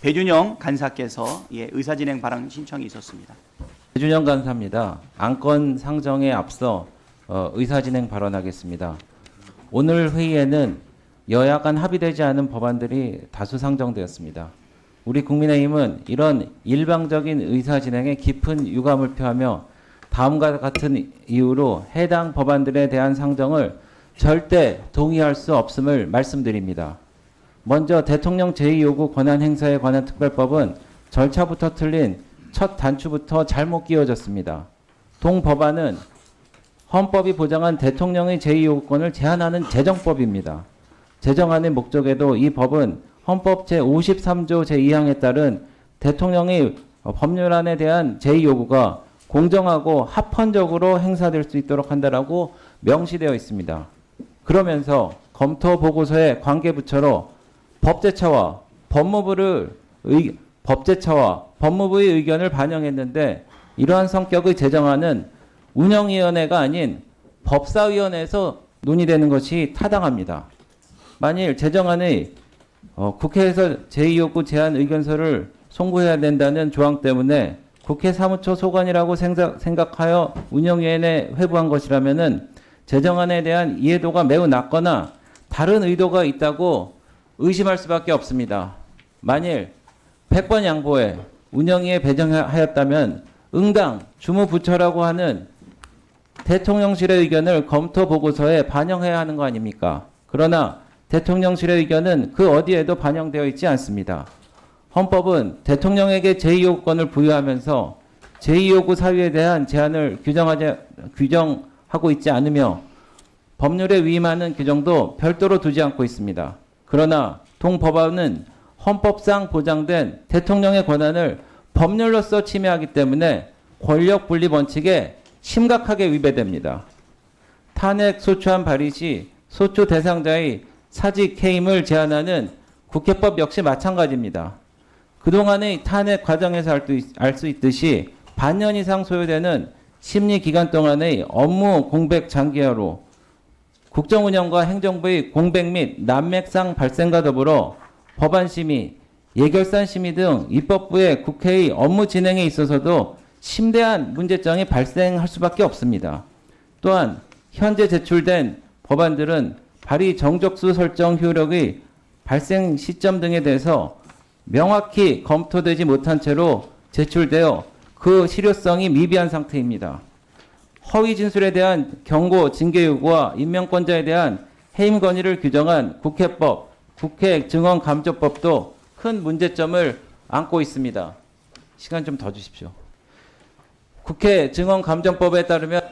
배준영 간사께서 의사진행 발언 신청이 있었습니다. 배준영 간사입니다. 안건 상정에 앞서 의사진행 발언하겠습니다. 오늘 회의에는 여야 간 합의되지 않은 법안들이 다수 상정되었습니다. 우리 국민의힘은 이런 일방적인 의사진행에 깊은 유감을 표하며 다음과 같은 이유로 해당 법안들에 대한 상정을 절대 동의할 수 없음을 말씀드립니다. 먼저 대통령 제2요구 권한 행사에 관한 특별법은 절차부터 틀린 첫 단추부터 잘못 끼워졌습니다. 동 법안은 헌법이 보장한 대통령의 제2요구권을 제한하는 제정법입니다. 제정안의 목적에도 이 법은 헌법 제53조 제2항에 따른 대통령의 법률안에 대한 제2요구가 공정하고 합헌적으로 행사될 수 있도록 한다라고 명시되어 있습니다. 그러면서 검토 보고서의 관계부처로 법제처와 법무부의 의견을 반영했는데 이러한 성격의 제정안은 운영위원회가 아닌 법사위원회에서 논의되는 것이 타당합니다. 만일 제정안의 국회에서 제2요구 제안 의견서를 송부해야 된다는 조항 때문에 국회 사무처 소관이라고 생각하여 운영위원회에 회부한 것이라면은 제정안에 대한 이해도가 매우 낮거나 다른 의도가 있다고 의심할 수밖에 없습니다. 만일 100번 양보해 운영위에 배정하였다면 응당 주무부처라고 하는 대통령실의 의견을 검토 보고서에 반영해야 하는 거 아닙니까? 그러나 대통령실의 의견은 그 어디에도 반영되어 있지 않습니다. 헌법은 대통령에게 제2요구권을 부여하면서 제2요구 사유에 대한 제한을 규정하고 있지 않으며 법률에 위임하는 규정도 별도로 두지 않고 있습니다. 그러나 동법안은 헌법상 보장된 대통령의 권한을 법률로서 침해하기 때문에 권력 분리 원칙에 심각하게 위배됩니다. 탄핵 소추안 발의 시 소추 대상자의 사직 해임을 제한하는 국회법 역시 마찬가지입니다. 그동안의 탄핵 과정에서 알 수 있듯이 반년 이상 소요되는 심리 기간 동안의 업무 공백 장기화로 국정운영과 행정부의 공백 및 난맥상 발생과 더불어 법안 심의, 예결산 심의 등 입법부의 국회의 업무 진행에 있어서도 심대한 문제점이 발생할 수밖에 없습니다. 또한 현재 제출된 법안들은 발의 정적수 설정 효력의 발생 시점 등에 대해서 명확히 검토되지 못한 채로 제출되어 그 실효성이 미비한 상태입니다. 허위 진술에 대한 경고, 징계 요구와 임명권자에 대한 해임 건의를 규정한 국회법, 국회 증언감조법도 큰 문제점을 안고 있습니다. 시간 좀 더 주십시오. 국회 증언감정법에 따르면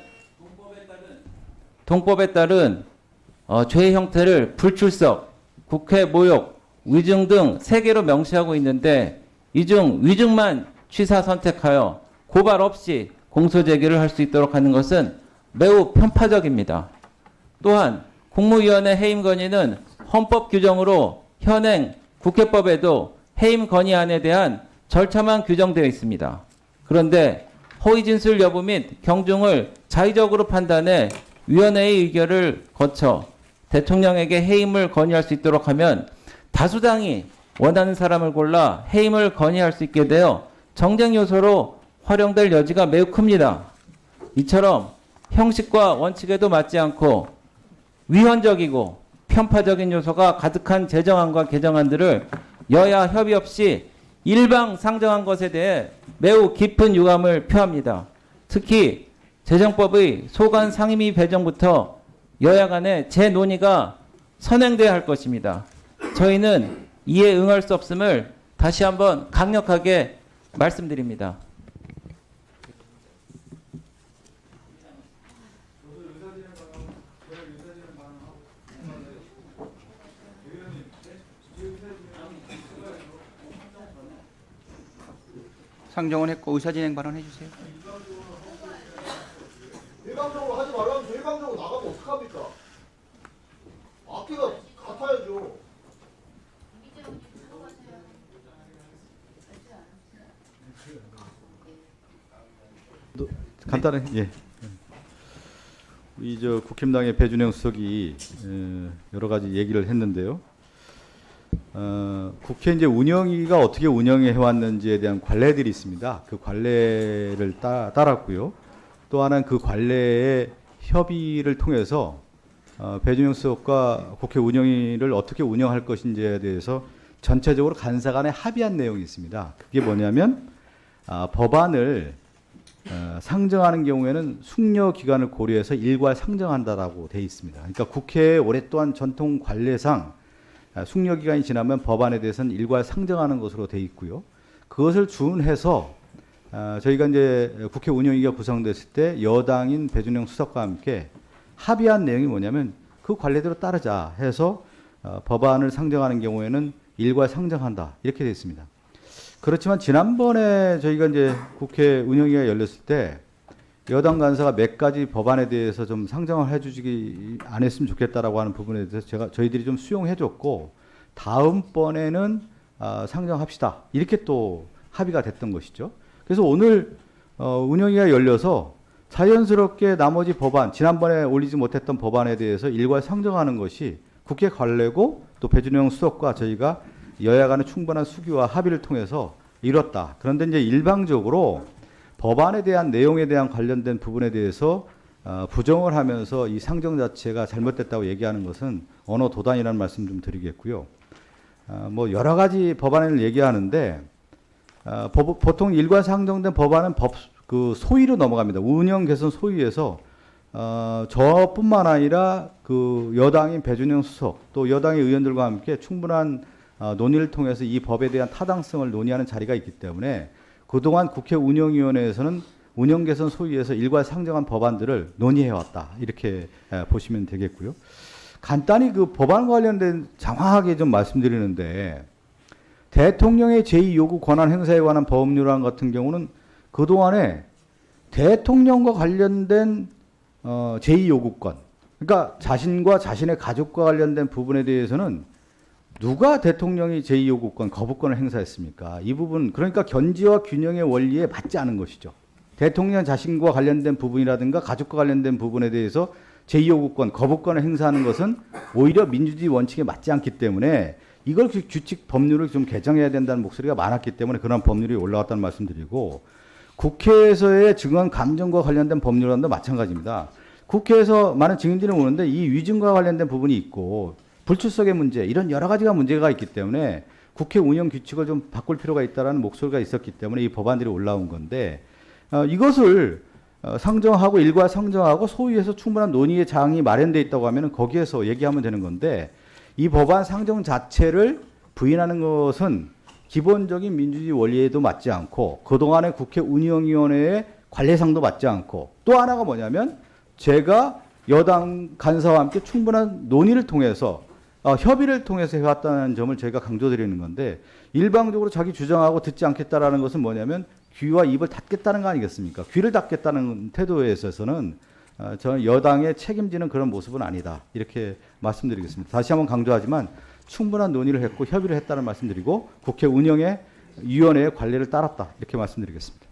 동법에 따른 죄의 형태를 불출석, 국회 모욕, 위증 등 3개로 명시하고 있는데 이 중 위증만 취사 선택하여 고발 없이 공소 제기를 할 수 있도록 하는 것은 매우 편파적입니다. 또한 국무위원회 해임 건의는 헌법 규정으로 현행 국회법에도 해임 건의안에 대한 절차만 규정되어 있습니다. 그런데 허위 진술 여부 및 경중을 자의적으로 판단해 위원회의 의결을 거쳐 대통령에게 해임을 건의할 수 있도록 하면 다수당이 원하는 사람을 골라 해임을 건의할 수 있게 되어 정쟁 요소로 활용될 여지가 매우 큽니다. 이처럼 형식과 원칙에도 맞지 않고 위헌적이고 편파적인 요소가 가득한 제정안과 개정안들을 여야 협의 없이 일방 상정한 것에 대해 매우 깊은 유감을 표합니다. 특히 재정법의 소관 상임위 배정부터 여야 간의 재논의가 선행돼야 할 것입니다. 저희는 이에 응할 수 없음을 다시 한번 강력하게 말씀드립니다. 상정은 했고 의사진행 발언해 주세요. 일방적으로 하지 말라면 일방적으로 나가면 어떡합니까? 앞뒤가 같아야죠. 간단하게 예. 우리 국힘당의 배준영 수석이 여러 가지 얘기를 했는데요. 국회 이제 운영위가 어떻게 운영해 왔는지에 대한 관례들이 있습니다. 그 관례를 따랐고요. 또 하나는 그 관례의 협의를 통해서 배준영 수석과 국회 운영위를 어떻게 운영할 것인지에 대해서 전체적으로 간사 간에 합의한 내용이 있습니다. 그게 뭐냐면 법안을 상정하는 경우에는 숙려 기간을 고려해서 일괄 상정한다라고 돼 있습니다. 그러니까 국회의 오랫동안 전통 관례상 숙려 기간이 지나면 법안에 대해서는 일괄 상정하는 것으로 돼 있고요. 그것을 준해서 저희가 이제 국회 운영위가 구성됐을 때 여당인 배준영 수석과 함께 합의한 내용이 뭐냐면 그 관례대로 따르자 해서 법안을 상정하는 경우에는 일괄 상정한다 이렇게 돼 있습니다. 그렇지만 지난번에 저희가 이제 국회 운영위가 열렸을 때 여당 간사가 몇 가지 법안에 대해서 좀 상정을 해주지 안 했으면 좋겠다라고 하는 부분에 대해서 저희들이 좀 수용해줬고 다음번에는 상정합시다 이렇게 또 합의가 됐던 것이죠. 그래서 오늘 운영위가 열려서 자연스럽게 나머지 법안 지난번에 올리지 못했던 법안에 대해서 일괄 상정하는 것이 국회 관례고 또 배준영 수석과 저희가 여야 간의 충분한 수기와 합의를 통해서 이뤘다. 그런데 이제 일방적으로 법안에 대한 내용에 대한 관련된 부분에 대해서 부정을 하면서 이 상정 자체가 잘못됐다고 얘기하는 것은 언어 도단이라는 말씀 좀 드리겠고요. 뭐 여러 가지 법안을 얘기하는데 보통 일괄 상정된 법안은 그 소위로 넘어갑니다. 운영 개선 소위에서 저뿐만 아니라 그 여당인 배준영 수석 또 여당의 의원들과 함께 충분한 논의를 통해서 이 법에 대한 타당성을 논의하는 자리가 있기 때문에 그동안 국회 운영위원회에서는 운영 개선 소위에서 일괄 상정한 법안들을 논의해왔다 이렇게 보시면 되겠고요. 간단히 그 법안 관련된 장황하게 좀 말씀드리는데 대통령의 제2요구 권한 행사에 관한 법률안 같은 경우는 그동안에 대통령과 관련된 제2요구권 그러니까 자신과 자신의 가족과 관련된 부분에 대해서는 누가 대통령이 제2요구권 거부권을 행사했습니까? 이 부분 그러니까 견지와 균형의 원리에 맞지 않은 것이죠. 대통령 자신과 관련된 부분이라든가 가족과 관련된 부분에 대해서 제2요구권 거부권을 행사하는 것은 오히려 민주주의 원칙에 맞지 않기 때문에 이걸 규칙 법률을 좀 개정해야 된다는 목소리가 많았기 때문에 그런 법률이 올라왔다는 말씀드리고 국회에서의 증언 감정과 관련된 법률안도 마찬가지입니다. 국회에서 많은 증인들이 오는데 이 위증과 관련된 부분이 있고 불출석의 문제 이런 여러 가지가 문제가 있기 때문에 국회 운영 규칙을 좀 바꿀 필요가 있다라는 목소리가 있었기 때문에 이 법안들이 올라온 건데 이것을 상정하고 일괄 상정하고 소위에서 충분한 논의의 장이 마련되어 있다고 하면 거기에서 얘기하면 되는 건데 이 법안 상정 자체를 부인하는 것은 기본적인 민주주의 원리에도 맞지 않고 그동안의 국회 운영위원회의 관례상도 맞지 않고 또 하나가 뭐냐면 제가 여당 간사와 함께 충분한 논의를 통해서 협의를 통해서 해왔다는 점을 저희가 강조드리는 건데 일방적으로 자기 주장하고 듣지 않겠다라는 것은 뭐냐면 귀와 입을 닫겠다는 거 아니겠습니까? 귀를 닫겠다는 태도에 있어서는 저는 여당의 책임지는 그런 모습은 아니다. 이렇게 말씀드리겠습니다. 다시 한번 강조하지만 충분한 논의를 했고 협의를 했다는 말씀드리고 국회 운영의 위원회의 관례를 따랐다. 이렇게 말씀드리겠습니다.